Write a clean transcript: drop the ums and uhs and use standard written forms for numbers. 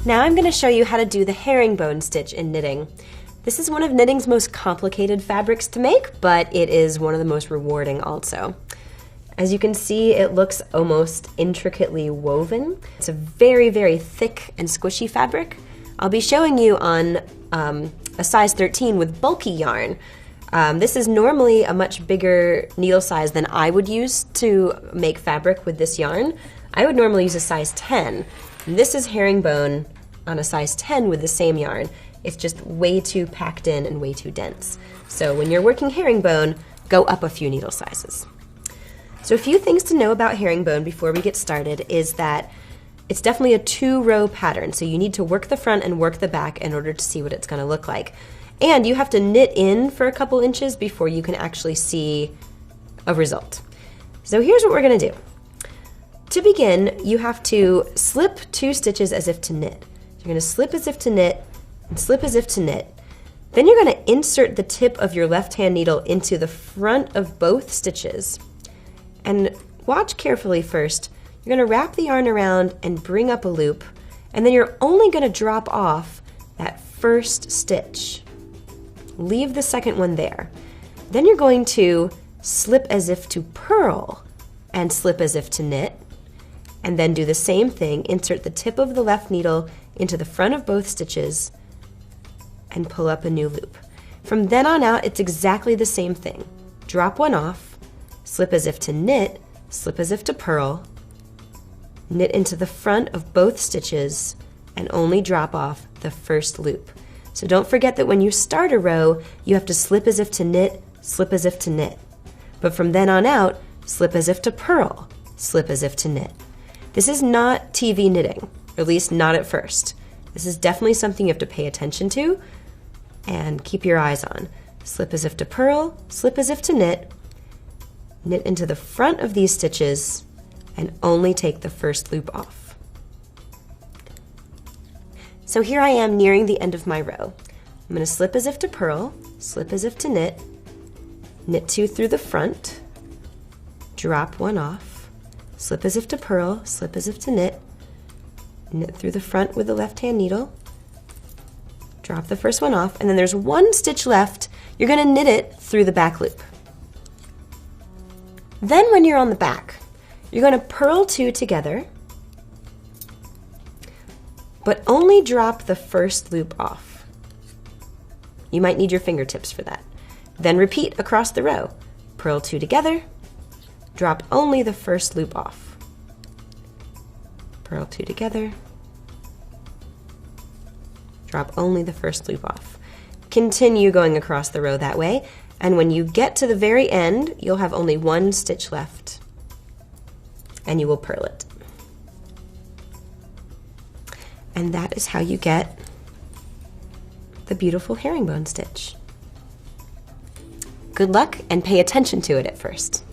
Now I'm going to show you how to do the herringbone stitch in knitting. This is one of knitting's most complicated fabrics to make, but it is one of the most rewarding also. As you can see, it looks almost intricately woven. It's a very, very thick and squishy fabric. I'll be showing you on a size 13 with bulky yarn. This is normally a much bigger needle size than I would use to make fabric with this yarn. I would normally use a size 10. And this is herringbone on a size 10 with the same yarn. It's just way too packed in and way too dense. So when you're working herringbone, go up a few needle sizes. So a few things to know about herringbone before we get started is that it's definitely a 2-row pattern. So you need to work the front and work the back in order to see what it's going to look like. And you have to knit in for a couple inches before you can actually see a result. So here's what we're going to do. To begin, you have to slip 2 stitches as if to knit. You're going to slip as if to knit and slip as if to knit. Then you're going to insert the tip of your left hand needle into the front of both stitches. And watch carefully first. You're going to wrap the yarn around and bring up a loop, and then you're only going to drop off that first stitch. Leave the second one there. Then you're going to slip as if to purl and slip as if to knit, and then do the same thing. Insert the tip of the left needle into the front of both stitches and pull up a new loop. From then on out, it's exactly the same thing. Drop one off, slip as if to knit, slip as if to purl, knit into the front of both stitches, and only drop off the first loop. So don't forget that when you start a row, you have to slip as if to knit, slip as if to knit. But from then on out, slip as if to purl, slip as if to knit. This is not TV knitting, or at least not at first. This is definitely something you have to pay attention to and keep your eyes on. Slip as if to purl, slip as if to knit, knit into the front of these stitches, and only take the first loop off. So here I am nearing the end of my row. I'm going to slip as if to purl, slip as if to knit, knit 2 through the front, drop one off, slip as if to purl, slip as if to knit, knit through the front with the left hand needle, drop the first one off, and then there's 1 stitch left. You're going to knit it through the back loop. Then when you're on the back, you're going to purl 2 together, but only drop the first loop off. You might need your fingertips for that. Then repeat across the row. Purl 2 together, drop only the first loop off. Purl 2 together, drop only the first loop off. Continue going across the row that way, and when you get to the very end, you'll have only 1 stitch left, and you will purl it. And that is how you get the beautiful herringbone stitch. Good luck, and pay attention to it at first.